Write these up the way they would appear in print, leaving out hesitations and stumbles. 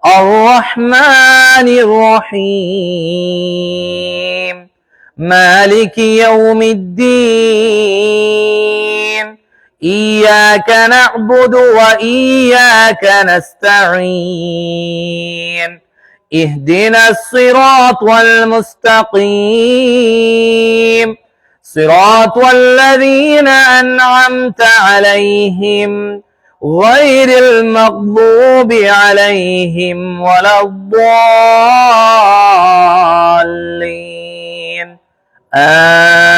الرحمن الرحيم مالك يوم الدين إياك نعبد وإياك نستعين اهدنا الصراط المستقيم صراط الذين أنعمت عليهم غير المغضوب عليهم ولا الضالين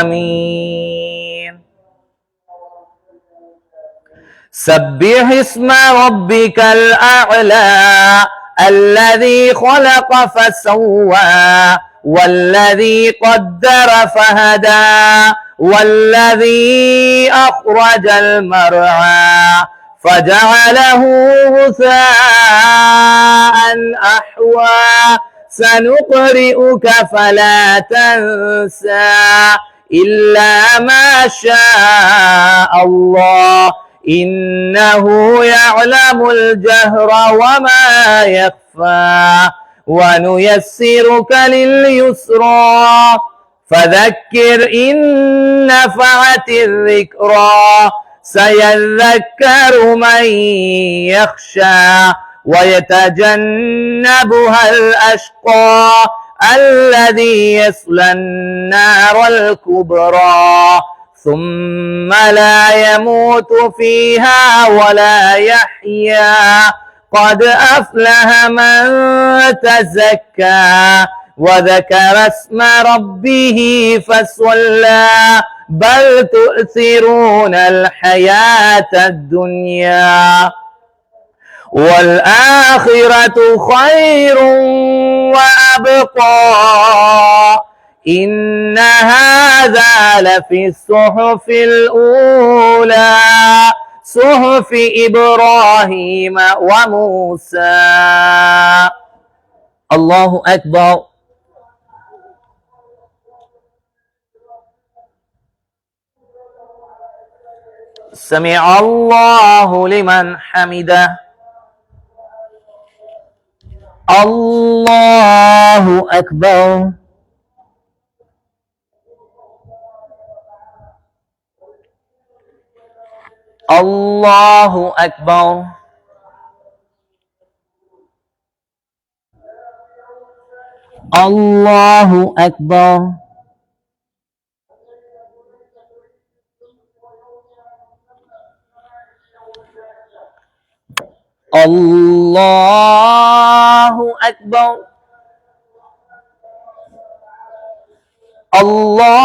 آمين سبح اسم ربك الأعلى الذي خلق فسوى والذي قدر فهدى والذي أخرج المرعى فجعله غثاء أحوى سنقرئك فلا تنسى إلا ما شاء الله إنه يعلم الجهر وما يخفى ونيسرك لليسرى فذكر إن نفعت الذكرى سيذكر من يخشى ويتجنبها الأشقى الذي يصلى النار الكبرى ثم لا يموت فيها ولا يحيا قد أفلح من تزكى وذكر اسم ربه فصلى بل تؤثرون الحياة الدنيا والآخرة خير وأبقى إن هذا لفي الصحف الأولى صحف إبراهيم وموسى الله أكبر سمع الله لمن حمده الله أكبر الله أكبر الله أكبر الله أكبر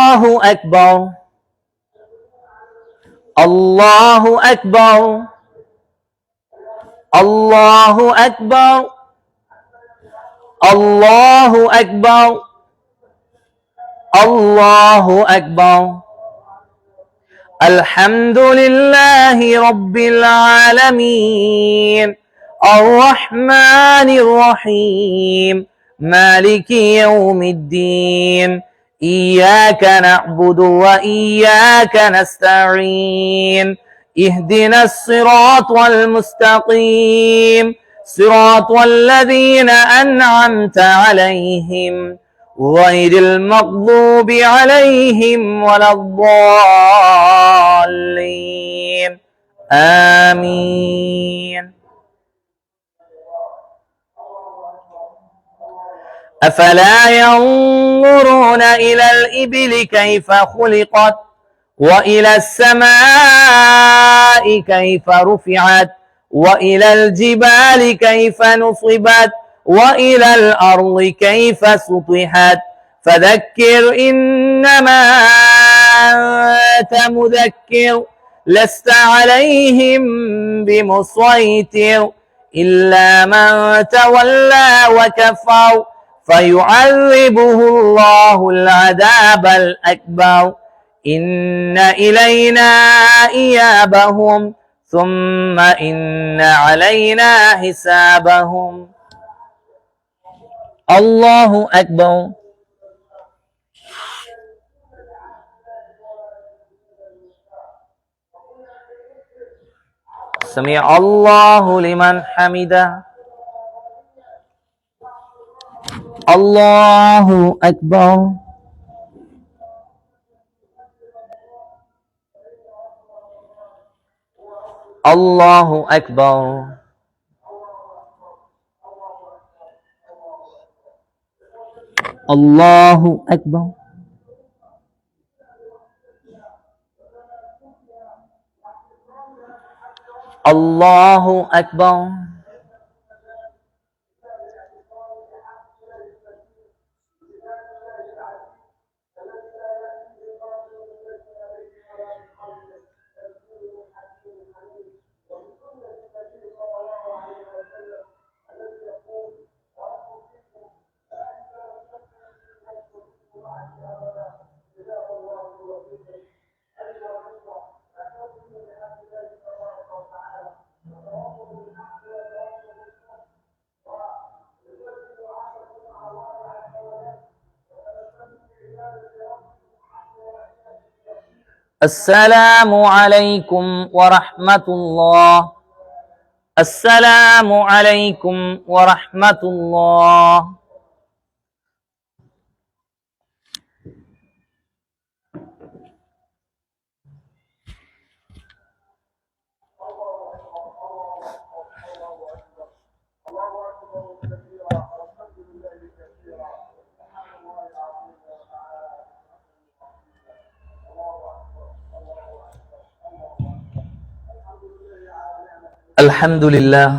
الله أكبر الله أكبر الله أكبر الله أكبر الله أكبر الحمد لله رب العالمين الرحمن الرحيم مالك يوم الدين إياك نعبد وإياك نستعين اهدنا الصراط المستقيم صراط الذين أنعمت عليهم غير المغضوب عليهم ولا الضالين آمين أفلا ينظرون إلى الإبل كيف خلقت وإلى السماء كيف رفعت وإلى الجبال كيف نصبت وإلى الأرض كيف سطحت فذكر إنما أنت مذكر لست عليهم بمسيطر إلا من تولى وكفر فيعذبه الله العذاب الأكبر إن إلينا إيابهم ثم إن علينا حسابهم الله أكبر سمع الله لمن حمده الله أكبر الله أكبر الله أكبر الله أكبر السلام عليكم ورحمة الله السلام عليكم ورحمة الله الحمد لله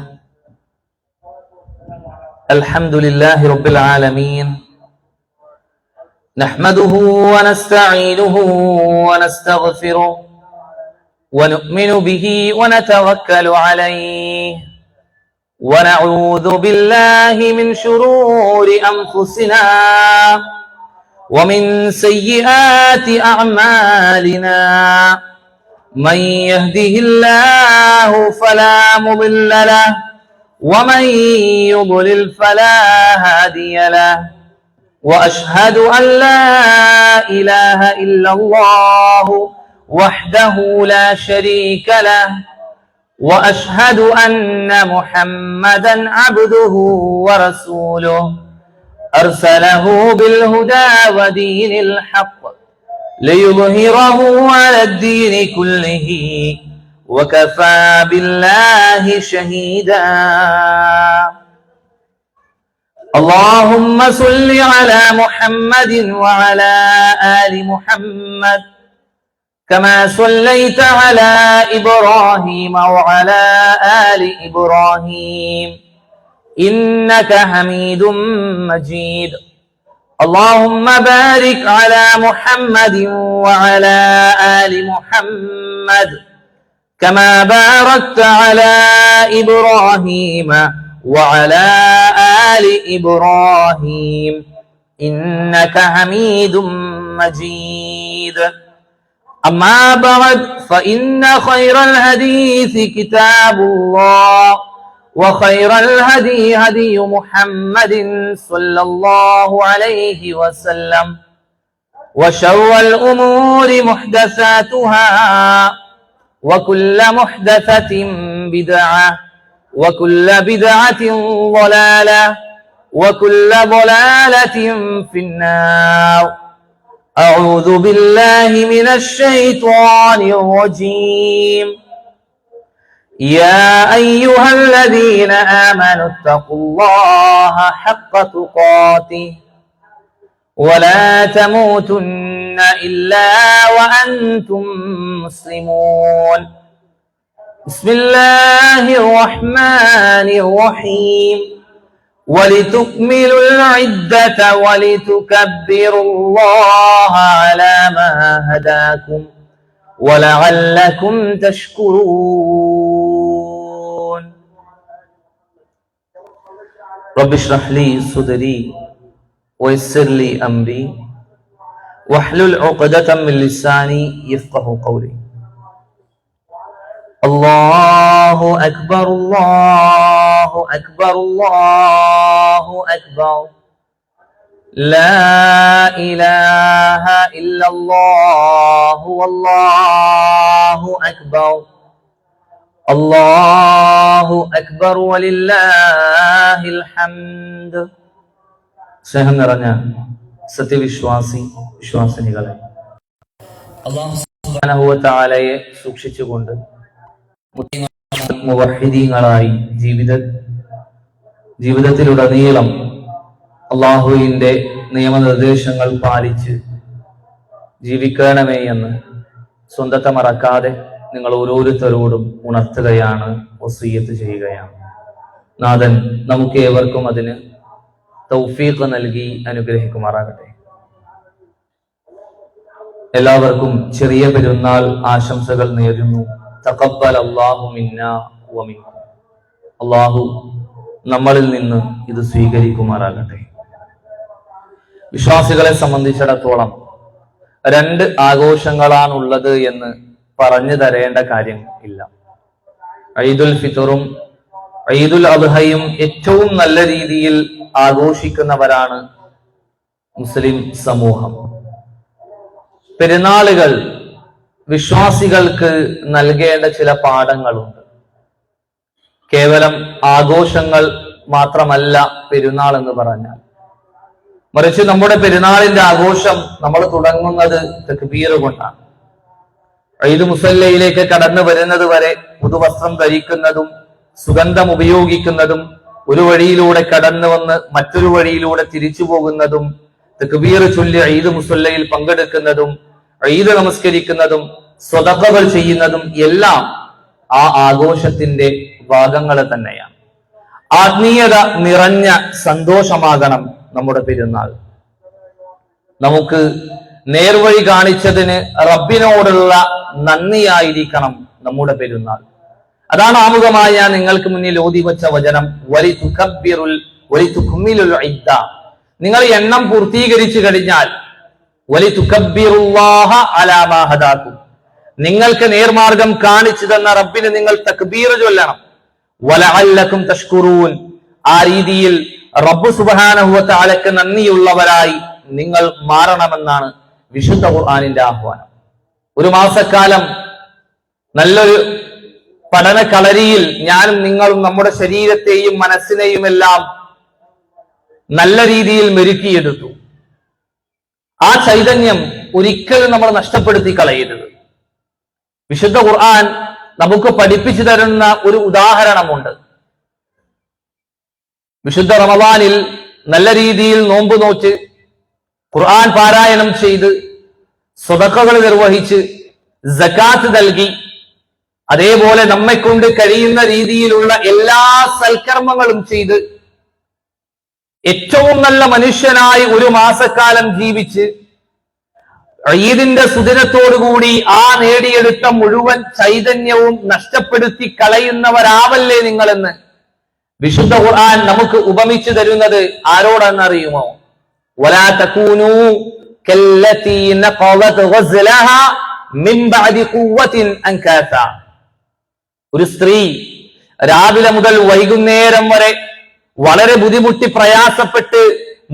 الحمد لله رب العالمين نحمده ونستعينه ونستغفره ونؤمن به ونتوكل عليه ونعوذ بالله من شرور أنفسنا ومن سيئات أعمالنا من يهده الله فلا مضل له ومن يضلل فلا هادي له وأشهد أن لا إله إلا الله وحده لا شريك له وأشهد أن محمدا عبده ورسوله أرسله بالهدى ودين الحق ليظهره على الدين كله وكفى بالله شهيدا اللهم صل على محمد وعلى آل محمد كما صليت على إبراهيم وعلى آل إبراهيم إنك حميد مجيد اللهم بارك على محمد وعلى آل محمد كما باركت على إبراهيم وعلى آل إبراهيم إنك حميد مجيد أما بعد فإن خير الحديث كتاب الله وخير الهدي هدي محمد صلى الله عليه وسلم وشر الأمور محدثاتها وكل محدثة بدعة وكل بدعة ضلالة وكل ضلالة في النار أعوذ بالله من الشيطان الرجيم يا أيها الذين آمنوا اتقوا الله حق تقاته ولا تموتن إلا وأنتم مسلمون بسم الله الرحمن الرحيم ولتكملوا العدة ولتكبروا الله على ما هداكم ولعلكم تشكرون رب اشرح لي صدري ويسر لي أمري واحلل عقدة من لساني يفقه قولي الله أكبر الله أكبر الله أكبر لا إله إلا الله والله أكبر الله أكبر ولله الحمد സ്നേഹം നിറഞ്ഞ വിശ്വാസിനികളെ, അല്ലാഹു സുബ്ഹാനഹു വ തആലയെ സൂക്ഷിച്ചുകൊണ്ട് മുവഹ്ഹിദീങ്ങളായി ജീവിതത്തിലുടനീളം അള്ളാഹുവിന്റെ നിയമനിർദ്ദേശങ്ങൾ പാലിച്ച് ജീവിക്കണമേ എന്ന് സ്വന്തത്തെ മറക്കാതെ നിങ്ങൾ ഓരോരുത്തരോടും ഉണർത്തുകയാണ്, വസിയ്യത്ത് ചെയ്യുകയാണ്. നാഥൻ നമുക്ക് ഏവർക്കും അതിന് തൗഫീഖ് നൽകി അനുഗ്രഹിക്കുമാറാകട്ടെ. എല്ലാവർക്കും ചെറിയ പെരുന്നാൾ ആശംസകൾ നേരുന്നു. തഖബ്ബൽ അല്ലാഹു മിന്നാ വ മിൻകും. അല്ലാഹു നമ്മളിൽ നിന്ന് ഇത് സ്വീകരിക്കുമാറാകട്ടെ. വിശ്വാസികളെ സംബന്ധിച്ചിടത്തോളം 2 ആഘോഷങ്ങളാണുള്ളത് എന്ന് പറഞ്ഞു തരേണ്ട കാര്യം ഇല്ല. ഈദുൽ ഫിത്തറും ഈദുൽ അദ്ഹയും ഏറ്റവും നല്ല രീതിയിൽ ആഘോഷിക്കുന്നവരാണ് മുസ്ലിം സമൂഹം. പെരുന്നാളുകൾ വിശ്വാസികൾക്ക് നൽകേണ്ട ചില പാഠങ്ങളുണ്ട്. കേവലം ആഘോഷങ്ങൾ മാത്രമല്ല പെരുന്നാൾ എന്ന് പറഞ്ഞാൽ, മറിച്ച് നമ്മുടെ പെരുന്നാളിന്റെ ആഘോഷം നമ്മൾ തുടങ്ങുന്നത് തക്ബീർ കൊണ്ടാണ്. ഈദ് മുസല്ലയിലേക്ക് കടന്നു വരുന്നത് വരെ പുതുവസ്ത്രം ധരിക്കുന്നതും സുഗന്ധം ഉപയോഗിക്കുന്നതും ഒരു വഴിയിലൂടെ കടന്നു വന്ന് മറ്റൊരു വഴിയിലൂടെ തിരിച്ചു പോകുന്നതും തക്ബീർ ചൊല്ലി ഈദ് മുസല്ലയിൽ പങ്കെടുക്കുന്നതും ഈദ് നമസ്കരിക്കുന്നതും സ്വതക്കകൾ ചെയ്യുന്നതും എല്ലാം ആ ആഘോഷത്തിന്റെ ഭാഗങ്ങൾ തന്നെയാണ്. ആത്മീയത നിറഞ്ഞ സന്തോഷമാകണം നമ്മുടെ പെരുന്നാൾ. നമുക്ക് നേർവഴി കാണിച്ചതിന് റബ്ബിനോടുള്ള നന്ദിയായിരിക്കണം നമ്മുടെ പെരുന്നാൾ. അതാണ് ആമുഖമായി ഞാൻ നിങ്ങൾക്ക് മുന്നിൽ ഓതി വച്ച വചനം, നിങ്ങൾ എണ്ണം പൂർത്തീകരിച്ചു കഴിഞ്ഞാൽ നിങ്ങൾക്ക് നേർമാർഗം കാണിച്ചു തന്ന റബ്ബിന് നിങ്ങൾ തക്ബീർ ചൊല്ലണം. വലഅല്ലക്കും തഷ്കുറൂൻ, ആ രീതിയിൽ റബ്ബ് സുബ്ഹാനഹു വ തആലക്ക് നന്ദിയുള്ളവരായി നിങ്ങൾ മാറണമെന്നാണ് വിശുദ്ധ ഖുർആനിന്റെ ആഹ്വാനം. ഒരു മാസക്കാലം നല്ലൊരു പഠന കളരിയിൽ ഞാനും നിങ്ങളും നമ്മുടെ ശരീരത്തെയും മനസ്സിനെയും എല്ലാം നല്ല രീതിയിൽ മെരുക്കിയെടുത്തു. ആ ചൈതന്യം ഒരിക്കലും നമ്മൾ നഷ്ടപ്പെടുത്തി കളയരുത്. വിശുദ്ധ ഖുർആൻ നമുക്ക് പഠിപ്പിച്ചു തരുന്ന ഒരു ഉദാഹരണമുണ്ട്. വിശുദ്ധ റമദാനിൽ നല്ല രീതിയിൽ നോമ്പ് നോറ്റ് ഖുർആൻ പാരായണം ചെയ്ത് സ്വതക്കകൾ നിർവഹിച്ച് സകാത്ത് നൽകി, അതേപോലെ നമ്മെക്കൊണ്ട് കഴിയുന്ന രീതിയിലുള്ള എല്ലാ സൽക്കർമ്മങ്ങളും ചെയ്ത് ഏറ്റവും നല്ല മനുഷ്യനായി ഒരു മാസക്കാലം ജീവിച്ച് ഈദിന്റെ സുദിനത്തോടുകൂടി ആ നേടിയെടുത്ത മുഴുവൻ ചൈതന്യവും നഷ്ടപ്പെടുത്തി കളയുന്നവരാവല്ലേ നിങ്ങളെന്ന് വിശുദ്ധ ഖുർആൻ നമുക്ക് ഉപമിച്ചു തരുന്നത് ആരോടെന്നറിയുമോ? വലാ തകൂനൂ കല്ലതീ നഖദത് ഗസ്ലഹാ മിൻ ബഅദി ഖുവ്വത്തിൻ അൻകാത. ഒരു സ്ത്രീ രാവിലെ മുതൽ വൈകുന്നേരം വരെ വളരെ ബുദ്ധിമുട്ടി പ്രയാസപ്പെട്ട്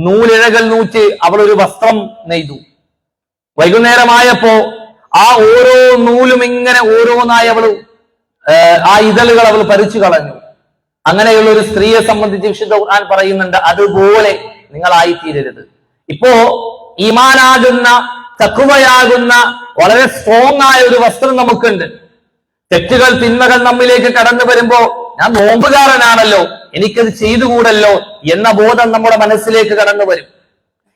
നൂലിഴകൾ നൂറ്റ് അവൾ ഒരു വസ്ത്രം നെയ്തു. വൈകുന്നേരമായപ്പോ ആ ഓരോ നൂലും ഇങ്ങനെ ഓരോന്നായി ആ ഇതളുകൾ അവൾ പറിച്ചു കളഞ്ഞു. അങ്ങനെയുള്ള ഒരു സ്ത്രീയെ സംബന്ധിച്ച് വിശുദ്ധ ഖുർആൻ പറയുന്നുണ്ട്, അതുപോലെ നിങ്ങളായിത്തീരരുത്. ഇപ്പോ ഈമാനാകുന്ന തഖ്വയാകുന്ന വളരെ സ്ട്രോങ് ആയ ഒരു വസ്ത്രം നമുക്കുണ്ട്. തെറ്റുകൾ തിന്മകൾ നമ്മിലേക്ക് കടന്നു വരുമ്പോ ഞാൻ നോമ്പുകാരനാണല്ലോ, എനിക്കത് ചെയ്തുകൂടല്ലോ എന്ന ബോധം നമ്മുടെ മനസ്സിലേക്ക് കടന്നു വരും.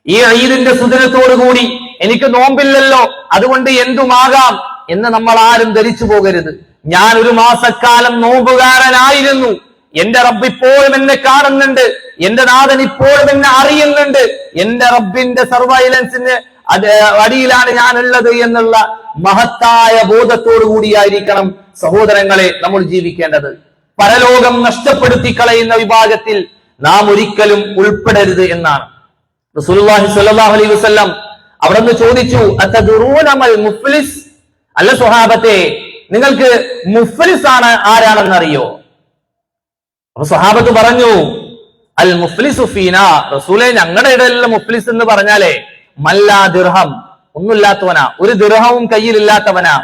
ഈ ഈദിന്റെ സുദിനത്തോടുകൂടി എനിക്ക് നോമ്പില്ലല്ലോ, അതുകൊണ്ട് എന്തുമാകാം എന്ന് നമ്മൾ ആരും ധരിച്ചു പോകരുത്. ഞാൻ ഒരു മാസക്കാലം നോമ്പുകാരനായിരുന്നു, എന്റെ റബ്ബ് ഇപ്പോഴും എന്നെ കാണുന്നുണ്ട്, എന്റെ നാഥൻ ഇപ്പോഴും എന്നെ അറിയുന്നുണ്ട്, എന്റെ റബ്ബിന്റെ സർവൈലൻസിന് അടിയിലാണ് ഞാനുള്ളത് എന്നുള്ള മഹത്തായ ബോധത്തോടു കൂടിയായിരിക്കണം സഹോദരങ്ങളെ നമ്മൾ ജീവിക്കേണ്ടത്. പരലോകം നഷ്ടപ്പെടുത്തി കളയുന്ന വിഭാഗത്തിൽ നാം ഒരിക്കലും ഉൾപ്പെടരുത് എന്നാണ് റസൂലുള്ളാഹി സ്വല്ലല്ലാഹു അലൈഹി വസല്ലം അവിടുന്ന് ചോദിച്ചു, അതദറൂന മൽ മുഫ്ലിസ്, അല്ല സ്വഹാബത്തെ, നിങ്ങൾക്ക് മുഫ്ലിസ് ആരാണെന്നറിയോ? അപ്പൊ സ്വഹാബത്ത് പറഞ്ഞു, അൽ മുഫ്ലിസു ഫീനാ, റസൂലേ ഞങ്ങളുടെ ഇടയിലുള്ള മുഫ്ലിസ് എന്ന് പറഞ്ഞാലേ മല്ലാ ദിർഹം, ഒന്നുമില്ലാത്തവനാ, ഒരു ദിർഹവും കയ്യിലില്ലാത്തവനാ,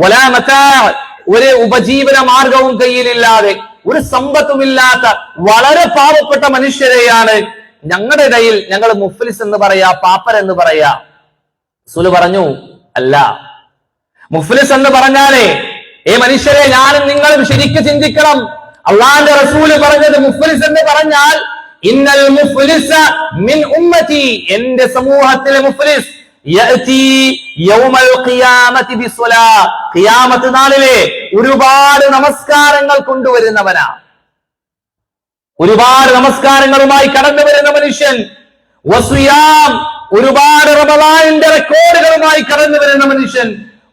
വലാ മതാ, ഒരു ഉപജീവന മാർഗവും കയ്യിലില്ലാതെ, ഒരു സമ്പത്തുമില്ലാത്ത വളരെ പാവപ്പെട്ട മനുഷ്യരെയാണ് ഞങ്ങളുടെ ഇടയിൽ ഞങ്ങൾ മുഫ്ലിസ് എന്ന് പറയാ, പാപ്പർ എന്ന് പറയാ. റസൂല് പറഞ്ഞു, അല്ല, മുഫ്ലിസ് എന്ന് പറഞ്ഞാലേ മനുഷ്യരെ ഞാനും നിങ്ങളും ശരിക്ക് ചിന്തിക്കണം. അള്ളാന്റെ റസൂല് പറഞ്ഞത് മുഫ്ലിസ് എന്ന് പറഞ്ഞാൽ ഇന്നൽ മുഫ്ലിസ മിൻ ഉമ്മതി, എന്റെ സമൂഹത്തിലെ മുഫ്ലിസ് യഅതി യൗമൽ ഖിയാമത്തി ബിസ്സലാ, ഖിയാമത്ത് നാളിലെ ഒരുപാട് നമസ്കാരങ്ങൾ കൊണ്ടുവരുന്നവനാ, ഒരുപാട് നമസ്കാരങ്ങളുമായി കടന്നു വരുന്ന മനുഷ്യൻ. വസിയാം, ഒരുപാട് റമളാനിന്റെ റെക്കോർഡുകളുമായി കടന്നു വരുന്ന മനുഷ്യൻ.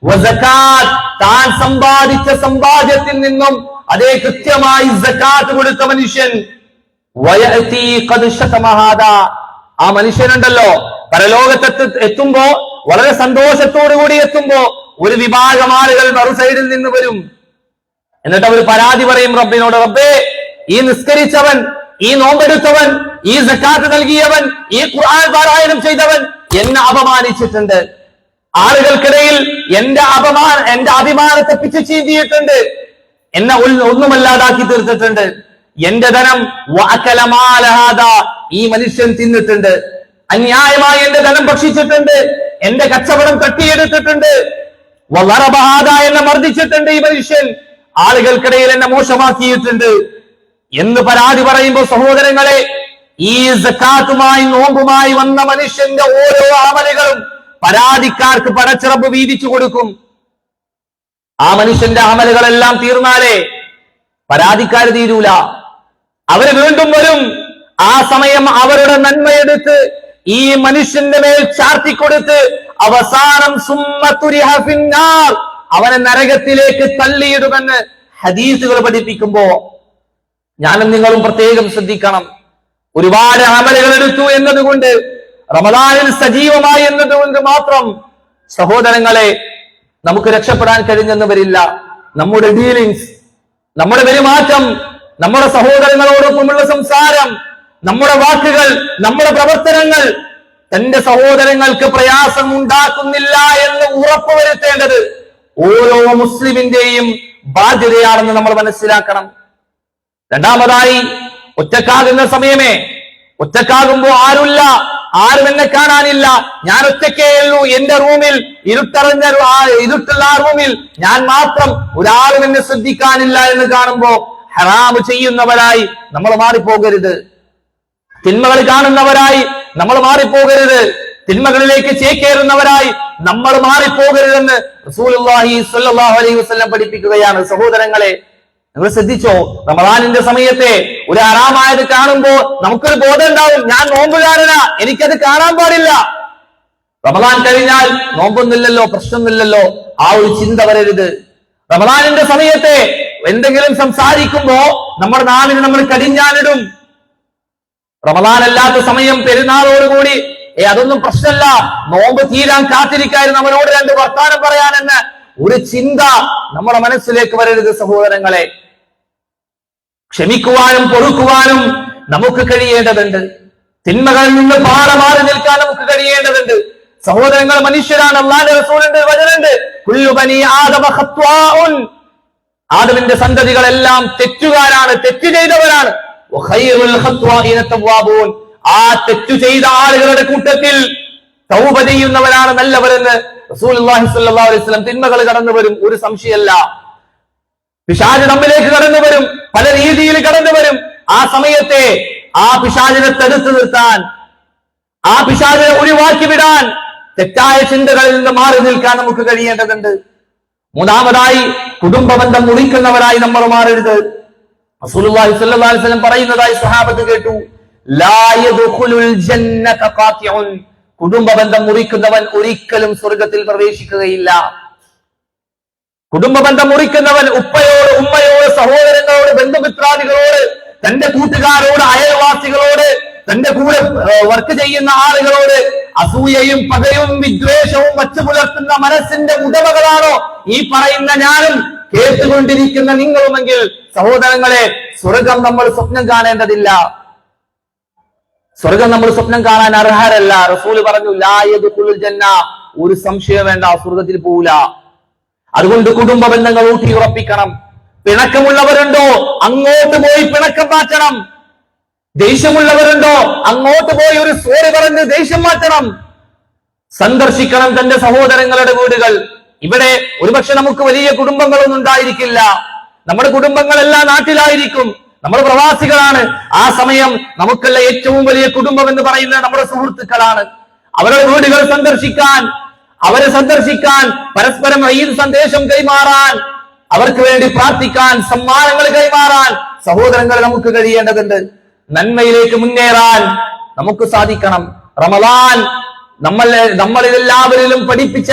വസകാത്ത്, താൻ സമ്പാദിച്ച സമ്പാദ്യത്തിൽ നിന്നും അതേ കൃത്യമായി സകാത്ത് കൊടുത്ത മനുഷ്യൻ. വയഅതി ഖദ് ശതമ ഹാദാ, ആ മനുഷ്യനുണ്ടല്ലോ പരലോകത്ത് എത്തുമ്പോ വളരെ സന്തോഷത്തോടു കൂടി എത്തുമ്പോ ഒരു വിഭാഗം ആളുകൾ മറു സൈഡിൽ നിന്ന് വരും. എന്നിട്ട് അവർ പരാതി പറയും റബ്ബിനോട്, റബ്ബേ, ഈ നിസ്കരിച്ചവൻ, ഈ നോമ്പെടുത്തവൻ, ഈ സക്കാത്ത് നൽകിയവൻ, ഈ ഖുർആൻ പാരായണം ചെയ്തവൻ എന്നെ അപമാനിച്ചിട്ടുണ്ട്, ആളുകൾക്കിടയിൽ എന്റെ അഭിമാനത്തെ പിച്ചു ചീന്തിയിട്ടുണ്ട്, എന്നെ ഒന്നുമല്ലാതാക്കി തീർത്തിട്ടുണ്ട്, എന്റെ ധനം ഈ മനുഷ്യൻ തിന്നിട്ടുണ്ട്, അന്യായമായി എന്റെ ധനം ഭക്ഷിച്ചിട്ടുണ്ട്, എന്റെ കച്ചവടം തട്ടിയെടുത്തിട്ടുണ്ട്, എന്നെ മർദ്ദിച്ചിട്ടുണ്ട് ഈ മനുഷ്യൻ, ആളുകൾക്കിടയിൽ എന്നെ മോശമാക്കിയിട്ടുണ്ട് എന്ന് പരാതി പറയുമ്പോൾ സഹോദരങ്ങളെ, ഈ സക്കാത്തുമായി നോമ്പുമായി വന്ന മനുഷ്യന്റെ ഓരോ അമലുകളും പരാതിക്കാർക്ക് പടച്ചിറപ്പ് വീതിച്ചു കൊടുക്കും. ആ മനുഷ്യന്റെ അമലുകളെല്ലാം തീർന്നാലേ പരാതിക്കാർ തീരൂല, അവര് വീണ്ടും വരും. ആ സമയം അവരുടെ നന്മയെടുത്ത് ഈ മനുഷ്യന്റെ മേൽ ചാർത്തിക്കൊടുത്ത് അവസാനം അവനെ നരകത്തിലേക്ക് തള്ളിയിടുമെന്ന് ഹദീസുകൾ പഠിപ്പിക്കുമ്പോ ഞാനും നിങ്ങളും പ്രത്യേകം ശ്രദ്ധിക്കണം. ഒരുപാട് അമലുകൾ എടുത്തു എന്നതുകൊണ്ട്, റമദാനിൽ സജീവമായി എന്നതുകൊണ്ട് മാത്രം സഹോദരങ്ങളെ നമുക്ക് രക്ഷപ്പെടാൻ കഴിഞ്ഞെന്ന് വരില്ല. നമ്മുടെ ഡീലിങ്സ്, നമ്മുടെ പെരുമാറ്റം, നമ്മുടെ സഹോദരങ്ങളോടൊപ്പമുള്ള സംസാരം, നമ്മുടെ വാക്കുകൾ, നമ്മുടെ പ്രവർത്തനങ്ങൾ തന്റെ സഹോദരങ്ങൾക്ക് പ്രയാസം ഉണ്ടാക്കുന്നില്ല എന്ന് ഉറപ്പുവരുത്തേണ്ടത് ഓരോ മുസ്ലിമിന്റെയും ബാധ്യതയാണെന്ന് നമ്മൾ മനസ്സിലാക്കണം. രണ്ടാമതായി, ഒറ്റക്കാകുന്ന സമയമേ, ഒറ്റക്കാകുമ്പോ ആരുമില്ല, ആരും എന്നെ കാണാനില്ല, ഞാൻ ഒറ്റക്കേ ഉള്ളൂ എന്റെ റൂമിൽ, ഇരുട്ടുള്ള ആ റൂമിൽ ഞാൻ മാത്രം, ഒരാളും എന്നെ ശ്രദ്ധിക്കാനില്ല എന്ന് കാണുമ്പോ ഹറാമ് ചെയ്യുന്നവരായി നമ്മൾ മാറിപ്പോകരുത്, തിന്മകൾ കാണുന്നവരായി നമ്മൾ മാറിപ്പോകരുത്, തിന്മകളിലേക്ക് ചേക്കേറുന്നവരായി നമ്മൾ മാറിപ്പോകരുതെന്ന് റസൂലുള്ളാഹി സ്വല്ലല്ലാഹു അലൈഹി വസല്ലം പഠിപ്പിക്കുകയാണ്. സഹോദരങ്ങളെ, നിങ്ങൾ ശ്രദ്ധിച്ചോ, റമദാനിന്റെ സമയത്തെ ഒരു ഹറാമായത് കാണുമ്പോ നമുക്കൊരു ബോധം ഉണ്ടാവും, ഞാൻ നോമ്പുകാരനാ, എനിക്കത് കാണാൻ പാടില്ല. റമദാൻ കഴിഞ്ഞാൽ നോമ്പൊന്നുമില്ലല്ലോ, പ്രശ്നമൊന്നുമില്ലല്ലോ, ആ ഒരു ചിന്ത വരരുത്. റമദാനിന്റെ സമയത്തെ എന്തെങ്കിലും സംസാരിക്കുമ്പോ നമ്മുടെ നാവിന് നമ്മൾ കടിഞ്ഞാനിടും. റമദാൻ അല്ലാത്ത സമയം, പെരുന്നാളോടുകൂടി അതൊന്നും പ്രശ്നമല്ല, നോമ്പ് തീരാൻ കാത്തിരിക്കായിരുന്നു അവനോട് രണ്ട് വർത്താനം പറയാനെന്ന് ഒരു ചിന്ത നമ്മുടെ മനസ്സിലേക്ക് വരരുത്. സഹോദരങ്ങളെ, ക്ഷമിക്കുവാനും പൊറുക്കുവാനും നമുക്ക് കഴിയേണ്ടതുണ്ട്, തിന്മകളിൽ നിന്ന് മാറി നിൽക്കാൻ നമുക്ക് കഴിയേണ്ടതുണ്ട്. സഹോദരങ്ങൾ, മനുഷ്യരാണ്. അല്ലാഹുവിന്റെ റസൂലിന്റെ വചനമുണ്ട്, കുല്ലു ബനി ആദമ ഖത്വാഉൻ, ആദമിന്റെ സന്തതികളെല്ലാം തെറ്റുകാരാണ്, തെറ്റ് ചെയ്തവരാണ്. വഖൈറുൽ ഖത്വാഇന തവ്വാബൂൻ, ആ തെറ്റു ചെയ്ത ആളുകളുടെ കൂട്ടത്തിൽ തൗബ ചെയ്യുന്നവരാണ് നല്ലവരെന്ന് റസൂലുള്ളാഹി സ്വല്ലല്ലാഹു അലൈഹി വസല്ലം. തിന്മകൾ കടന്നു വരും, ഒരു സംശയമല്ല, പിശാച് നമ്മിലേക്ക് കടന്നു വരും, പല രീതിയിൽ കടന്നു വരും. ആ സമയത്തെ ആ പിശാചിനെ തടുത്തു നിർത്താൻ, ആ പിശാചിനെ ഒഴിവാക്കി വിടാൻ, തെറ്റായ ചിന്തകളിൽ നിന്ന് മാറി നിൽക്കാൻ നമുക്ക് കഴിയേണ്ടതുണ്ട്. മൂന്നാമതായി, കുടുംബ ബന്ധം മുറിക്കുന്നവരായി നമ്മൾ മാറരുത്. റസൂലുള്ളാഹി സ്വല്ലല്ലാഹു അലൈഹി വസല്ലം പറയുന്നതായി സ്വഹാബത്ത് കേട്ടു, ലാ യദ്ഖുലുൽ ജന്നത ഖാതിഉൻ, കുടുംബ ബന്ധം മുറിക്കുന്നവൻ ഒരിക്കലും സ്വർഗത്തിൽ പ്രവേശിക്കുകയില്ല. കുടുംബ ബന്ധം മുറിക്കുന്നവൻ ഉപ്പയോട്, ഉമ്മയോട്, സഹോദരങ്ങളോട്, ബന്ധുമിത്രാദികളോട്, തന്റെ കൂട്ടുകാരോട്, അയൽവാസികളോട്, തന്റെ കൂടെ വർക്ക് ചെയ്യുന്ന ആളുകളോട് അസൂയയും പകയും വിദ്വേഷവും വച്ചു പുലർത്തുന്ന മനസ്സിന്റെ ഉടമകളാണോ ഈ പറയുന്ന ഞാനും കേട്ടുകൊണ്ടിരിക്കുന്ന നിങ്ങളുമെങ്കിൽ സഹോദരങ്ങളെ, സ്വർഗം നമ്മൾ സ്വപ്നം കാണേണ്ടതില്ല, സ്വർഗം നമ്മൾ സ്വപ്നം കാണാൻ അർഹരല്ല. റസൂല് പറഞ്ഞു, ലാ യദ്ഖുലുൽ ജന്ന, ഒരു സംശയം വേണ്ട, സ്വർഗത്തിൽ പോവില്ല. അതുകൊണ്ട് കുടുംബ ബന്ധങ്ങൾ ഊട്ടിയുറപ്പിക്കണം. പിണക്കമുള്ളവരുണ്ടോ, അങ്ങോട്ട് പോയി പിണക്കം മാറ്റണം. ദേഷ്യമുള്ളവരുണ്ടോ അങ്ങോട്ട് പോയി ഒരു സോറി പറഞ്ഞ് ദേഷ്യം മാറ്റണം. സന്ദർശിക്കണം തന്റെ സഹോദരങ്ങളുടെ വീടുകൾ. ഇവിടെ ഒരുപക്ഷെ നമുക്ക് വലിയ കുടുംബങ്ങളൊന്നും ഉണ്ടായിരിക്കില്ല. നമ്മുടെ കുടുംബങ്ങളെല്ലാം നാട്ടിലായിരിക്കും, നമ്മൾ പ്രവാസികളാണ്. ആ സമയം നമുക്കുള്ള ഏറ്റവും വലിയ കുടുംബം എന്ന് പറയുന്നത് നമ്മുടെ സുഹൃത്തുക്കളാണ്. അവരുടെ വീടുകൾ സന്ദർശിക്കാൻ, അവരെ സന്ദർശിക്കാൻ, പരസ്പരം ഈദ് സന്ദേശം കൈമാറാൻ, അവർക്ക് വേണ്ടി പ്രാർത്ഥിക്കാൻ, സമ്മാനങ്ങൾ കൈമാറാൻ സഹോദരങ്ങൾ നമുക്ക് കഴിയേണ്ടതുണ്ട്. നന്മയിലേക്ക് മുന്നേറാൻ നമുക്ക് സാധിക്കണം. റമദാൻ നമ്മളെല്ലാവരിലും പഠിപ്പിച്ച,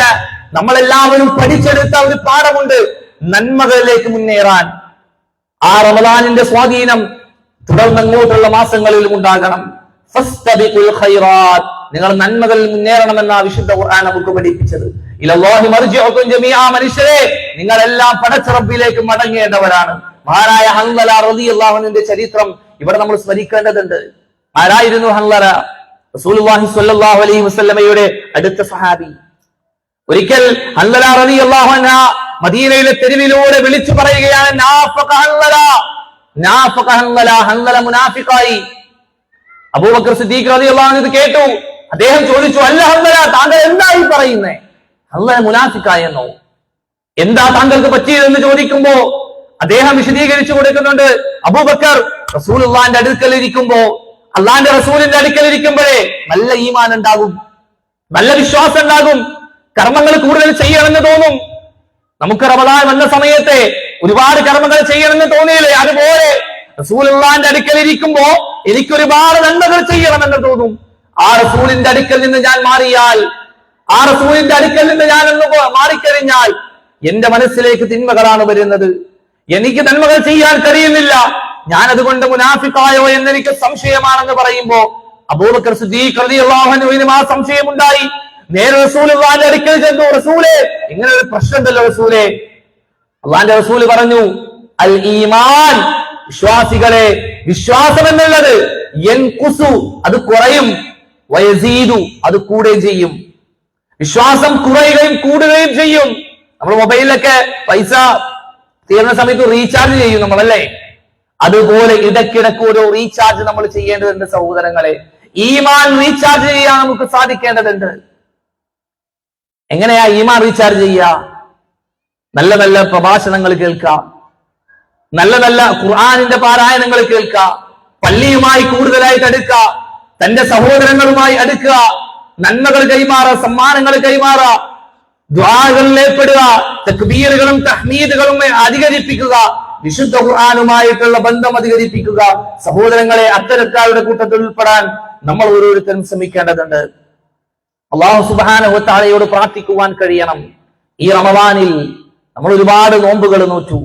നമ്മളെല്ലാവരും പഠിച്ചെടുത്ത ഒരു പാഠമുണ്ട്, നന്മകളിലേക്ക് മുന്നേറാൻ. ആ റമദാനിന്റെ സ്വാധീനം തുടർന്നങ്ങോട്ടുള്ള മാസങ്ങളിലും ഉണ്ടാകണം. ഫസ്തബിഖുൽ ഖൈറാത്ത്, നിങ്ങൾ നന്മകളിൽ മുന്നേറണമെന്ന വിശുദ്ധ ഖുർആൻ നമുക്ക് പഠിപ്പിച്ചത്. ഇലല്ലാഹി മർജിഉകും ജമീഅ, മനുഷ്യരെ നിങ്ങളെല്ലാം പടച്ച റബ്ബിലേക്ക് മടങ്ങേണ്ടവരാണ്. മഹാനായ ഹൻദല റളിയല്ലാഹു അൻഹുവിന്റെ ചരിത്രം ഇവിടെ നമ്മൾ സ്മരിക്കേണ്ടതുണ്ട്. ആരായിരുന്നു ഹൻദല? റസൂലുള്ളാഹി സ്വല്ലല്ലാഹു അലൈഹി വസല്ലമയുടെ അടുത്ത സഹാബി. ഒരിക്കൽ ഹൻദല റളിയല്ലാഹു അൻഹ മദീനയിലെ തെരുവിലൂടെ വിളിച്ചു പറയുകയാണ്, നാഫഖ ഹൻദല, നാഫഖ ഹൻദല, ഹൻദല മുനാഫിഖായി. അബൂബക്കർ സിദ്ദീഖ് റളിയല്ലാഹു അൻഹു ഇത് കേട്ടു. അദ്ദേഹം ചോദിച്ചു, അല്ല ഹൻദല, താങ്കൾ എന്തായി പറയുന്നേ? ഹൻദല മുനാഫിഖായി എന്നോ? എന്താ താങ്കൾക്ക് പറ്റിയതെന്ന് ചോദിക്കുമ്പോ അദ്ദേഹം വിശദീകരിച്ചു കൊടുക്കുന്നുണ്ട്. അബൂബക്കർ റസൂലുള്ളാഹിന്റെ അടുക്കൽ ഇരിക്കുമ്പോ, അള്ളാന്റെ റസൂലിന്റെ അടുക്കൽ ഇരിക്കുമ്പോഴേ നല്ല ഈമാൻ ഉണ്ടാകും, നല്ല വിശ്വാസം ഉണ്ടാകും, കർമ്മങ്ങൾ കൂടുതൽ ചെയ്യണമെന്ന് തോന്നും. നമുക്ക് റമദാൻ വന്ന സമയത്തെ ഒരുപാട് കർമ്മങ്ങൾ ചെയ്യണമെന്ന് തോന്നിയില്ലേ? അതുപോലെ റസൂലുള്ളാഹിന്റെ അടുക്കൽ ഇരിക്കുമ്പോ എനിക്ക് ഒരുപാട് നന്മകൾ ചെയ്യണമെന്ന് തോന്നും. ആ റസൂലിന്റെ അടുക്കൽ നിന്ന് ഞാൻ മാറിയാൽ, ആ റസൂലിന്റെ അടുക്കൽ നിന്ന് ഞാൻ ഒന്ന് മാറിക്കഴിഞ്ഞാൽ എന്റെ മനസ്സിലേക്ക് തിന്മകളാണ് വരുന്നത്, എനിക്ക് നന്മകൾ ചെയ്യാൻ കഴിയുന്നില്ല, ഞാൻ അതുകൊണ്ട് മുനാഫിഖായോ എന്നെനിക്ക് സംശയമാണെന്ന് പറയുമ്പോ അബൂബക്കർ സിദ്ദീഖ് റളിയല്ലാഹു അൻഹുവിന് ആ സംശയം ഉണ്ടായി. നേരെ റസൂലുള്ളാഹിന്റെ അടുക്കൽ ചെന്നു, റസൂലേ ഇങ്ങനെ ഒരു പ്രശ്നമുണ്ടല്ലോ റസൂലേ. അള്ളാന്റെ റസൂല് പറഞ്ഞു, അൽ ഈമാൻ, വിശ്വാസികളെ വിശ്വാസം എന്നുള്ളത് യൻഖുസു, അത് കുറയും, വയസീദു, അത് കൂടുകയും ചെയ്യും. വിശ്വാസം കുറയുകയും കൂടുകയും ചെയ്യും. നമ്മൾ മൊബൈലിലൊക്കെ പൈസ തീർന്ന സമയത്ത് റീചാർജ് ചെയ്യും നമ്മളല്ലേ? അതുപോലെ ഇടയ്ക്കിടയ്ക്ക് ഓരോ റീചാർജ് നമ്മൾ ചെയ്യേണ്ടതുണ്ട് സഹോദരങ്ങളെ. ഈമാൻ റീചാർജ് ചെയ്യാൻ നമുക്ക് സാധിക്കേണ്ടതുണ്ട്. എങ്ങനെയാ ഈമാൻ റീചാർജ് ചെയ്യുക? നല്ല നല്ല പ്രഭാഷണങ്ങൾ കേൾക്കുക, നല്ല നല്ല ഖുർആനിന്റെ പാരായണങ്ങൾ കേൾക്കുക, പള്ളിയുമായി കൂടുതലായിട്ട് അടുക്കുക, തന്റെ സഹോദരങ്ങളുമായി അടുക്കുക, നന്മകൾ കൈമാറുക, സമ്മാനങ്ങൾ കൈമാറുക, ദുആകളിൽ ഏർപ്പെടുക, തക്ബീറുകളും തഹ്മീദുകളും അധികരിപ്പിക്കുക, വിശുദ്ധ ഖുർആനുമായിട്ടുള്ള ബന്ധം അധികരിപ്പിക്കുക. സഹോദരങ്ങളെ, അത്തരക്കാരുടെ കൂട്ടത്തിൽ ഉൾപ്പെടാൻ നമ്മൾ ഓരോരുത്തരും ശ്രമിക്കേണ്ടതുണ്ട്. അല്ലാഹു സുബ്ഹാനഹു വ തആലയോട് പ്രാർത്ഥിക്കുവാൻ കഴിയണം. ഈ റമദാനിൽ നമ്മൾ ഒരുപാട് നോമ്പുകൾ നോറ്റു,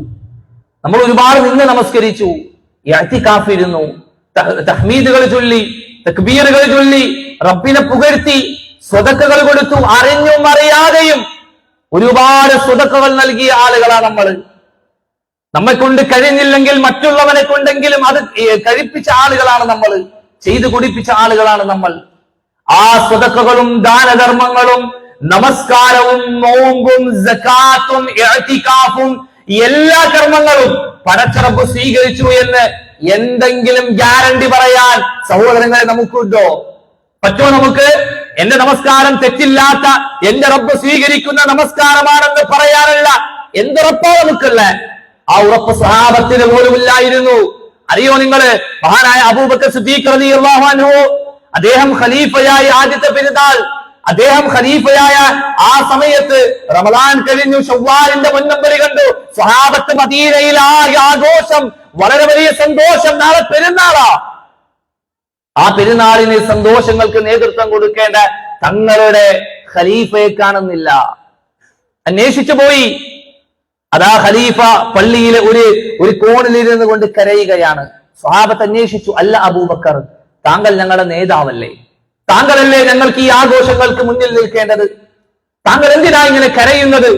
നമ്മൾ ഒരുപാട് നിന്ന് നമസ്കരിച്ചു, ഇഅ്തികാഫ് ഇരുന്നു, തഹ്മീദുകൾ ചൊല്ലി, തക്ബീറുകൾ ചൊല്ലി, റബ്ബിനെ പുകഴ്ത്തി, സ്വതക്കകൾ കൊടുത്തു, അറിഞ്ഞും അറിയാതെയും ഒരുപാട് സ്വതക്കകൾ നൽകിയ ആളുകളാണ് നമ്മൾ. നമ്മെ കൊണ്ട് കഴിഞ്ഞില്ലെങ്കിൽ മറ്റുള്ളവനെ കൊണ്ടെങ്കിലും അത് കഴിപ്പിച്ച ആളുകളാണ് നമ്മൾ, ചെയ്തു കുടിപ്പിച്ച ആളുകളാണ് നമ്മൾ. ആ സ്വതക്കകളും ദാനധർമ്മങ്ങളും നമസ്കാരവും നോമ്പും സകാത്തും ഇഅ്തികാഫും എല്ലാ കർമ്മങ്ങളും പടച്ച റബ്ബ് സ്വീകരിച്ചു എന്ന് എന്തെങ്കിലും ഗ്യാരണ്ടി പറയാൻ സഹോദരങ്ങളെ നമുക്കുണ്ടോ? പറ്റുമോ നമുക്ക്? എന്റെ നമസ്കാരം തെറ്റില്ലാത്ത, എന്റെ റബ്ബ് സ്വീകരിക്കുന്ന നമസ്കാരമാണെന്ന് പറയാനുള്ള എന്തുറപ്പാ നമുക്കുള്ള? ആ ഉറപ്പ് സ്വഹാബത്തിന് പോലും ഇല്ലായിരുന്നു. അറിയോ നിങ്ങള്? മഹാനായ അബൂബക്കർ സിദ്ദീഖ് റളിയല്ലാഹു അൻഹു, അദ്ദേഹം ഖലീഫയായ ആദ്യത്തെ പെരുന്നാൾ, അദ്ദേഹം ഖലീഫയായ ആ സമയത്ത് റമദാൻ കഴിഞ്ഞു, ശവ്വാലിന്റെ മുന്നമ്പരി കണ്ടു, സ്വഹാബത്ത് മദീനയിൽ ആഘോഷം, വളരെ വലിയ സന്തോഷം, നാളെ പെരുന്നാളാ. ആ പെരുന്നാളിന് സന്തോഷങ്ങൾക്ക് നേതൃത്വം കൊടുക്കേണ്ട തങ്ങളുടെ ഖലീഫയെ കാണുന്നില്ല. അന്വേഷിച്ചു പോയി. അതാ ഖലീഫ പള്ളിയിലെ ഒരു കോണിലിരുന്ന് കൊണ്ട് കരയുകയാണ്. സ്വഹാബത്ത് അന്വേഷിച്ചു, അല്ല അബൂബക്കർ, താങ്കൾ ഞങ്ങളുടെ നേതാവല്ലേ? താങ്കളല്ലേ ഞങ്ങൾക്ക് ഈ ആഘോഷങ്ങൾക്ക് മുന്നിൽ നിൽക്കേണ്ടത്? താങ്കൾ എന്തിനാ ഇങ്ങനെ കരയുന്നത്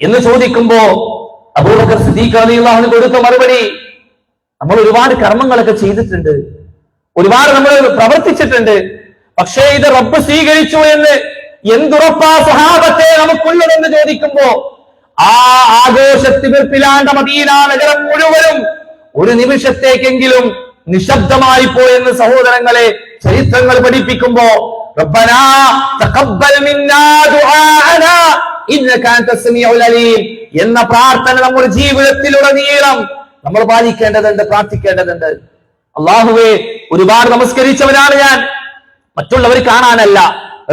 എന്ന് ചോദിക്കുമ്പോ അബൂബക്കർ സിദ്ദീഖ് റളിയല്ലാഹു അൻഹു കൊടുത്ത മറുപടി, നമ്മൾ ഒരുപാട് കർമ്മങ്ങളൊക്കെ ചെയ്തിട്ടുണ്ട്, ഒരുപാട് നമ്മൾ പ്രവർത്തിച്ചിട്ടുണ്ട്, പക്ഷേ ഇത് റബ്ബ് സ്വീകരിച്ചു എന്ന് എന്തുറപ്പാ സ്വഹാബത്തെ നമുക്കുള്ളതെന്ന് ചോദിക്കുമ്പോ ആ ആഘോഷത്തിലാണ്ട മദീന നഗരം മുഴുവനും ഒരു നിമിഷത്തേക്കെങ്കിലും നിശബ്ദമായി പോയെന്ന് സഹോദരങ്ങളെ ചരിത്രങ്ങൾ പഠിപ്പിക്കുമ്പോ റബ്ബനാ തഖബ്ബൽ മിന്നാ ദുആഅനാ ഇന്നക അൻതസ് സമീഉൽ അലീം എന്ന പ്രാർത്ഥന നമ്മുടെ ജീവിതത്തിലുടനീളം നമ്മൾ പാലിക്കേണ്ടതുണ്ട്, പ്രാർത്ഥിക്കേണ്ടതുണ്ട്. അല്ലാഹുവേ, ഒരുപാട് നമസ്കരിച്ചവനാണ് ഞാൻ, മറ്റുള്ളവർ കാണാനല്ല,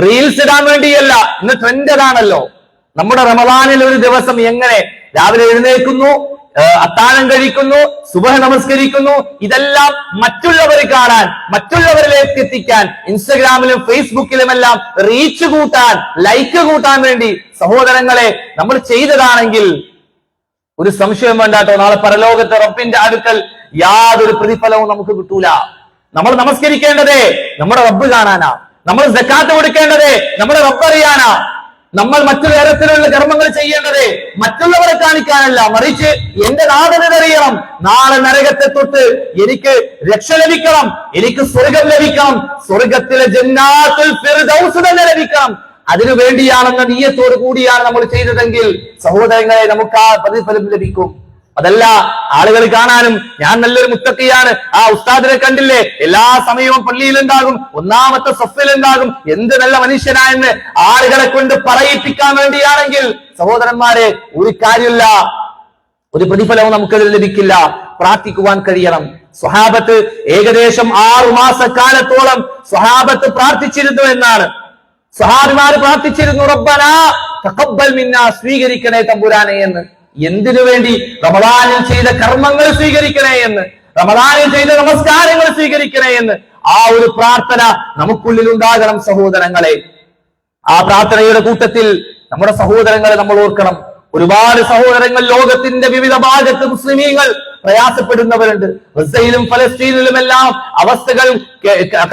റീൽസ് ഇടാൻ വേണ്ടിയല്ല. ഇന്ന് ട്രെൻഡ് അതാണല്ലോ. നമ്മുടെ റമദാനിൽ ഒരു ദിവസം എങ്ങനെ രാവിലെ എഴുന്നേൽക്കുന്നു, അത്താഴം കഴിക്കുന്നു, സുബഹ് നമസ്കരിക്കുന്നു, ഇതെല്ലാം മറ്റുള്ളവർ കാണാൻ, മറ്റുള്ളവരിലേക്ക് എത്തിക്കാൻ, ഇൻസ്റ്റഗ്രാമിലും ഫേസ്ബുക്കിലുമെല്ലാം റീച്ച് കൂട്ടാൻ, ലൈക്ക് കൂട്ടാൻ വേണ്ടി സഹോദരങ്ങളെ നമ്മൾ ചെയ്തതാണെങ്കിൽ ഒരു സംശയം വേണ്ടാട്ടോ, നാളെ പരലോകത്തെ റബ്ബിന്റെ അടുക്കൽ യാതൊരു പ്രതിഫലവും നമുക്ക് കിട്ടൂല. നമ്മൾ നമസ്കരിക്കേണ്ടതേ നമ്മുടെ റബ്ബ് കാണാനാ, നമ്മൾ സക്കാത്ത് കൊടുക്കേണ്ടതേ നമ്മുടെ റബ്ബ് അറിയാനാ, നമ്മൾ മറ്റു തരത്തിലുള്ള കർമ്മങ്ങൾ ചെയ്യേണ്ടത് മറ്റുള്ളവരെ കാണിക്കാനല്ല, മറിച്ച് എന്റെ നാഥനറിയണം. നാളെ നരകത്തെ തൊട്ട് എനിക്ക് രക്ഷ ലഭിക്കണം, എനിക്ക് സ്വർഗം ലഭിക്കണം, സ്വർഗത്തിലെ ജന്നാത്തുൽ ഫിർദൗസ് തന്നെ ലഭിക്കണം. അതിനു വേണ്ടിയാണെന്ന നിയ്യത്തോട് കൂടിയാണ് നമ്മൾ ചെയ്തതെങ്കിൽ സഹോദരങ്ങളെ നമുക്ക് ആ പ്രതിഫലം ലഭിക്കും. അതല്ല ആളുകൾ കാണാനും ഞാൻ നല്ലൊരു മുത്തക്കിയാണ്, ആ ഉസ്താദിനെ കണ്ടില്ലേ, എല്ലാ സമയവും പള്ളിയിലുണ്ടാകും, ഒന്നാമത്തെ സഫിലുണ്ടാകും, എന്ത് നല്ല മനുഷ്യനായെന്ന് ആളുകളെ കൊണ്ട് പറയിപ്പിക്കാൻ വേണ്ടിയാണെങ്കിൽ സഹോദരന്മാരെ ഒരു കാര്യമില്ല, ഒരു പ്രതിഫലവും നമുക്കതിൽ ലഭിക്കില്ല. പ്രാർത്ഥിക്കുവാൻ കഴിയണം. സ്വഹാബത്ത് ഏകദേശം 6 മാസക്കാലത്തോളം സ്വഹാബത്ത് പ്രാർത്ഥിച്ചിരുന്നു എന്നാണ്. സ്വഹാബിമാര് പ്രാർത്ഥിച്ചിരുന്നു, റബ്ബനാ തഖബ്ബൽ മിന്നാ, സ്വീകരിക്കണേ തമ്പുരാനെ എന്ന്. എന്തിനു വേണ്ടി? റമദാനിൽ ചെയ്ത കർമ്മങ്ങൾ സ്വീകരിക്കണേ എന്ന്, റമദാനിൽ ചെയ്ത നമസ്കാരങ്ങൾ സ്വീകരിക്കണേ എന്ന്. ആ ഒരു പ്രാർത്ഥന നമുക്കുള്ളിൽ ഉണ്ടാകണം സഹോദരങ്ങളെ. ആ പ്രാർത്ഥനയുടെ കൂട്ടത്തിൽ നമ്മുടെ സഹോദരങ്ങളെ നമ്മൾ ഓർക്കണം. ഒരുപാട് സഹോദരങ്ങൾ ലോകത്തിന്റെ വിവിധ ഭാഗത്ത് മുസ്ലിമീങ്ങൾ പ്രയാസപ്പെടുന്നവരുണ്ട്. ഗസയിലും ഫലസ്തീനിലുമെല്ലാം അവസ്ഥകൾ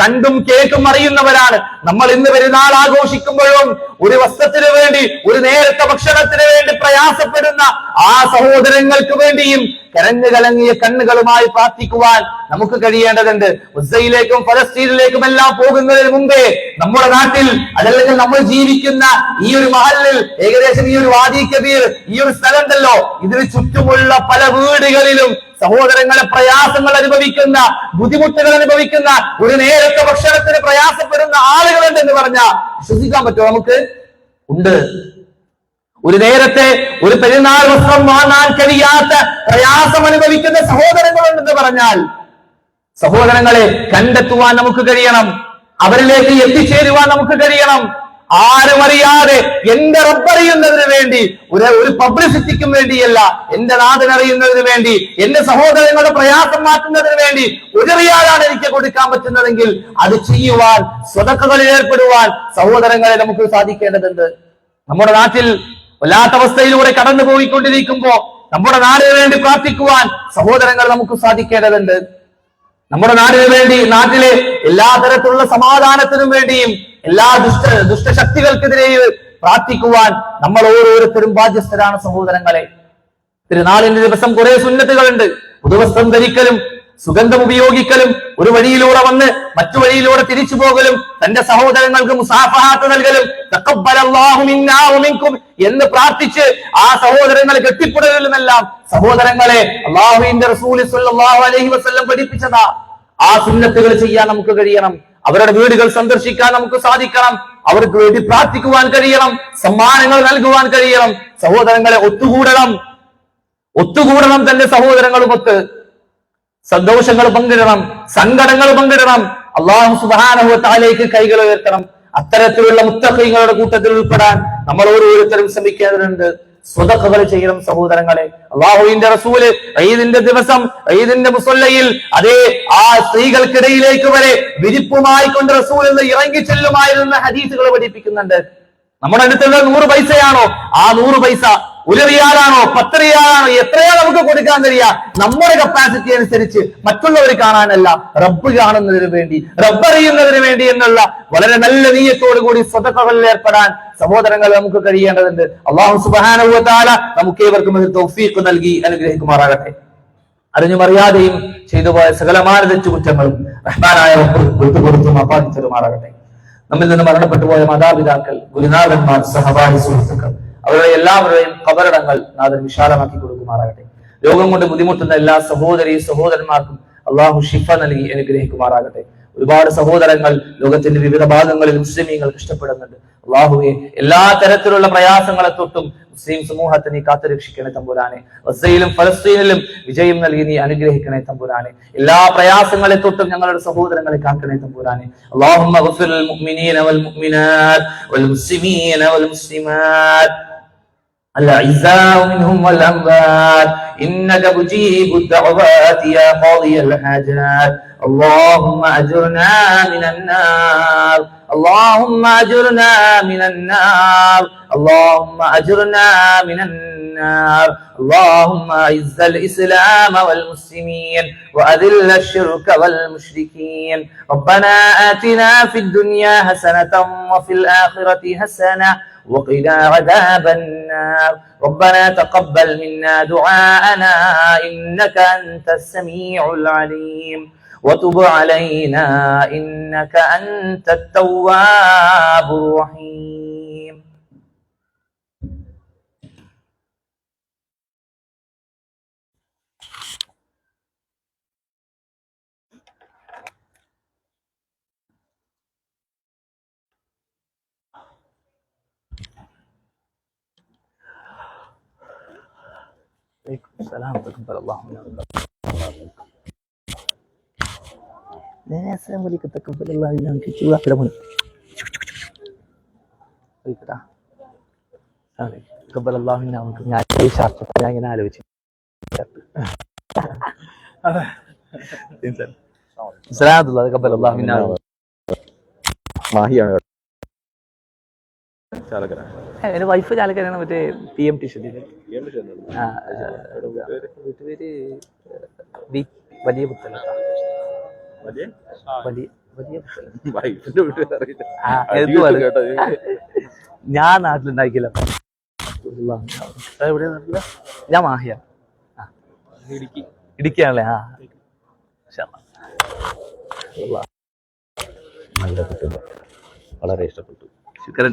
കണ്ടും കേൾക്കും അറിയുന്നവരാണ്. നമ്മൾ ഇന്ന് പെരുന്നാൾ ആഘോഷിക്കുമ്പോഴും ഒരു വസ്ത്രത്തിന് വേണ്ടി, ഒരു നേരത്തെ ഭക്ഷണത്തിന് വേണ്ടി പ്രയാസപ്പെടുന്ന ആ സഹോദരങ്ങൾക്ക് വേണ്ടിയും കരഞ്ഞു കലങ്ങിയ കണ്ണുകളുമായി പ്രാർത്ഥിക്കുവാൻ നമുക്ക് കഴിയേണ്ടതുണ്ട്. ഗസയിലേക്കും ഫലസ്തീനിലേക്കും എല്ലാം പോകുന്നതിന് മുമ്പേ നമ്മുടെ നാട്ടിൽ, അതല്ലെങ്കിൽ നമ്മൾ ജീവിക്കുന്ന ഈ ഒരു മഹല്ലിൽ, ഏകദേശം ഈ ഒരു വാദി കബീർ, ഈ ഒരു സ്ഥലം ഉണ്ടല്ലോ, ഇതിന് ചുറ്റുമുള്ള പല വീടുകളിലും സഹോദരങ്ങളെ പ്രയാസങ്ങൾ അനുഭവിക്കുന്ന, ബുദ്ധിമുട്ടുകൾ അനുഭവിക്കുന്ന, ഒരു നേരത്തെ ഭക്ഷണത്തിന് പ്രയാസപ്പെടുന്ന ആളുകളുണ്ടെന്ന് പറഞ്ഞാൽ വിശ്വസിക്കാൻ പറ്റുമോ? നമുക്ക് ഉണ്ട്. ഒരു നേരത്തെ ഒരു പെരുന്നാൾ വസ്ത്രം വാങ്ങാൻ കഴിയാത്ത പ്രയാസം അനുഭവിക്കുന്ന സഹോദരങ്ങളുണ്ടെന്ന് പറഞ്ഞാൽ സഹോദരങ്ങളെ കണ്ടെത്തുവാൻ നമുക്ക് കഴിയണം, അവരിലേക്ക് എത്തിച്ചേരുവാൻ നമുക്ക് കഴിയണം. ആരും അറിയാതെ എന്റെ റബ്ബറിയുന്നതിന് വേണ്ടി, ഒരു പബ്ലിസിറ്റിക്കും വേണ്ടിയല്ല, എന്റെ നാഥനറിയുന്നതിന് വേണ്ടി, എന്റെ സഹോദരങ്ങളുടെ പ്രയാസം മാറ്റുന്നതിന് വേണ്ടി ഒരു റിയാലാണ് എനിക്ക് കൊടുക്കാൻ പറ്റുന്നതെങ്കിൽ അത് ചെയ്യുവാൻ, സ്വതക്കകളിൽ ഏർപ്പെടുവാൻ സഹോദരങ്ങളെ നമുക്ക് സാധിക്കേണ്ടതുണ്ട്. നമ്മുടെ നാട്ടിൽ വല്ലാത്ത അവസ്ഥയിലൂടെ കടന്നു പോയിക്കൊണ്ടിരിക്കുമ്പോ നമ്മുടെ നാടിന് വേണ്ടി പ്രാർത്ഥിക്കുവാൻ സഹോദരങ്ങൾ നമുക്ക് സാധിക്കേണ്ടതുണ്ട്. നമ്മുടെ നാടിന് വേണ്ടി, നാട്ടിലെ എല്ലാ തരത്തിലുള്ള സമാധാനത്തിനും വേണ്ടിയും എല്ലാ ദുഷ്ടശക്തികൾക്കെതിരെയും പ്രാർത്ഥിക്കുവാൻ നമ്മൾ ഓരോരുത്തരും ബാധ്യസ്ഥരാണ് സഹോദരങ്ങളെ. തിരുനാളിന്റെ ദിവസം കുറെ സുന്നത്തുകളുണ്ട്. പുതുവസ്ത്രം ധരിക്കലും, സുഗന്ധം ഉപയോഗിക്കലും, ഒരു വഴിയിലൂടെ വന്ന് മറ്റു വഴിയിലൂടെ തിരിച്ചു പോകലും, തന്റെ സഹോദരങ്ങൾക്ക് മുസാഫഹാത്ത് നൽകലും, തഖബ്ബലല്ലാഹു മിന്നാ വമിൻകും എന്ന് പ്രാർത്ഥിച്ച് ആ സഹോദരങ്ങളെ കെട്ടിപ്പുടലുമെല്ലാം സഹോദരങ്ങളെ അല്ലാഹുവിന്റെ റസൂൽ സ്വല്ലല്ലാഹു അലൈഹി വസല്ലം പഠിപ്പിച്ചതാ. ആ സുന്നത്തുകൾ ചെയ്യാൻ നമുക്ക് കഴിയണം. അവരുടെ വീടുകൾ സന്ദർശിക്കാൻ നമുക്ക് സാധിക്കണം. അവർക്ക് വേണ്ടി പ്രാർത്ഥിക്കുവാൻ കഴിയണം. സമ്മാനങ്ങൾ നൽകുവാൻ കഴിയണം. സഹോദരങ്ങളെ ഒത്തുകൂടണം തന്റെ സഹോദരങ്ങളുമൊത്ത്. സന്തോഷങ്ങൾ പങ്കിടണം, സങ്കടങ്ങൾ പങ്കിടണം. അല്ലാഹു സുബ്ഹാനഹു വ തആലയ്ക്ക് കൈകൾ ഉയർത്തണം. അത്തരത്തിലുള്ള മുത്തഖീങ്ങളുടെ കൂട്ടത്തിൽ ഉൾപ്പെടാൻ നമ്മൾ ഓരോരുത്തരും ശ്രമിക്കേണ്ടതുണ്ട്. സ്വതക്കകൾ ചെയ്യണം സഹോദരങ്ങളെ. അല്ലാഹുവിന്റെ റസൂല് ഈദിന്റെ ദിവസം, ഈദിന്റെ മുസല്ലയിൽ അതേ ആ സ്ത്രീകൾക്കിടയിലേക്ക് വരെ വിരിപ്പുമായി കൊണ്ട് റസൂൽ ഇറങ്ങി ചെല്ലുമായിരുന്ന ഹദീസുകൾ പഠിപ്പിക്കുന്നുണ്ട്. നമ്മുടെ അടുത്തുള്ള 100 പൈസയാണോ, ആ 100 പൈസ 1 റിയാലാണോ, 10 റിയാലാണോ, എത്രയാ നമുക്ക് കൊടുക്കാൻ കഴിയുക? നമ്മുടെ കപ്പാസിറ്റി അനുസരിച്ച്, മറ്റുള്ളവർ കാണാനല്ല, റബ്ബ് കാണുന്നതിന് വേണ്ടി, റബ്ബ് അറിയുന്നതിന് വേണ്ടി എന്നുള്ള വളരെ നല്ല നീയത്തോടു കൂടി സ്വതക്കകളിൽ ഏർപ്പെടാൻ സഹോദരങ്ങൾ നമുക്ക് കഴിയേണ്ടതുണ്ട്. അല്ലാഹു സുബ്ഹാനഹു വ തആല നമുക്ക് ഏവർക്കും തൗഫീഖ് നൽകി അനുഗ്രഹിക്കുമാറാകട്ടെ. അറിഞ്ഞും അറിയാതെയും ചെയ്തു പോയ സകലമായ തെറ്റുകുറ്റങ്ങളും റഹ്മാനായ റബ്ബ് വിട്ടുകൊടുത്തു മാപ്പാക്കിത്തരുമാറാകട്ടെ. നമ്മിൽ നിന്ന് മരണപ്പെട്ടു പോയ മാതാപിതാക്കൾ, ഗുരുനാഥന്മാർ, സഹപാഠി സുഹൃത്തുക്കൾ, അവരുടെ എല്ലാവരുടെയും ഖബറിടങ്ങൾ നാഥൻ വിശാലമാക്കി കൊടുക്കുമാറാകട്ടെ. രോഗം കൊണ്ട് ബുദ്ധിമുട്ടുന്ന എല്ലാ സഹോദരി സഹോദരന്മാർക്കും അള്ളാഹു ഷിഫ നൽകി അനുഗ്രഹിക്കുമാറാകട്ടെ. ഒരുപാട് സഹോദരങ്ങൾ ലോകത്തിന്റെ വിവിധ ഭാഗങ്ങളിൽ മുസ്ലിമീങ്ങൾ കഷ്ടപ്പെടുന്നുണ്ട്. അള്ളാഹുവെ, എല്ലാ തരത്തിലുള്ള പ്രയാസങ്ങളെ തൊട്ടും മുസ്ലിം സമൂഹത്തെ നീ കാത്തുരക്ഷിക്കണേ തമ്പുരാനെ. ഗസയിലും ഫലസ്തീനിലും വിജയം നൽകി നീ അനുഗ്രഹിക്കണേ തമ്പുരാനെ. എല്ലാ പ്രയാസങ്ങളെ തൊട്ടും ഞങ്ങളുടെ സഹോദരങ്ങളെ കാക്കണേ തമ്പുരാനെ. അല്ലാഹുമ്മ ഗഫിർ ലിൽ മുഅ്മിനീന വൽ മുഅ്മിനാത്ത് വൽ മുസ്ലിമീന വൽ മുസ്ലിമാത്ത് الأعزاء منهم والأموات إنك مجيب الدعوات يا قاضي الحاجات. اللهم أجرنا من النار، اللهم أجرنا من النار، اللهم أجرنا من النار. اللهم أعز الإسلام والمسلمين وأذل الشرك والمشركين. ربنا آتنا في الدنيا حسنة وفي الآخرة حسنة وقنا عذاب النار. ربنا تقبل منا دعاءنا إنك أنت السميع العليم وتب علينا إنك أنت التواب الرحيم. عليكم السلام تقبل الله منا. السلام عليكم تقبل الله منا. شو واحد لمن تقبل الله منا. ഞാൻ ഈ ഷർട്ട് ഞാൻ ഇങ്ങനെ ആലോചിച്ചു. സലാമുല്ലാഹി തഖബ്ബൽ അല്ലാഹു മിന്നാ. മാഹിയാണ് ചാലക്കര. എന്റെ വൈഫ് ചാലക്കരയാണ്. മറ്റേ TMT ഷെഡിൽ. വീട്ടുപേര് വലിയ പുത്തല. ഞാൻ നാട്ടിലുണ്ടാക്കില്ല. ഞാൻ മാഹിയ. ഇടുക്കിയാണല്ലേ? വളരെ ഇഷ്ടപ്പെട്ടു. ശുക്രൻ.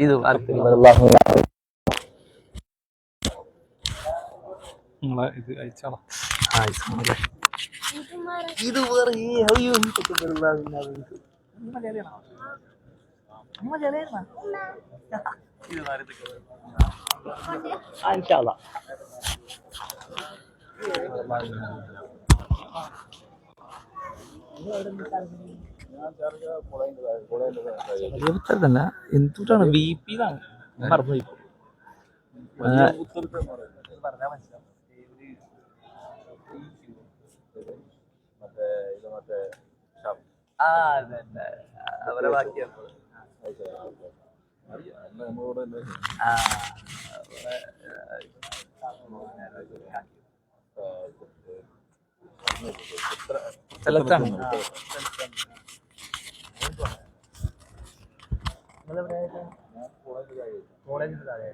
ഇത് അയച്ചാളോ? ഇത് തന്നെ എന്തുട്ടാണ് BP മറന്നുപോയി. അവരെ ബാക്കിയാണ്. സ്ഥലത്താണ്. കോളേജിന്റെ താഴെ.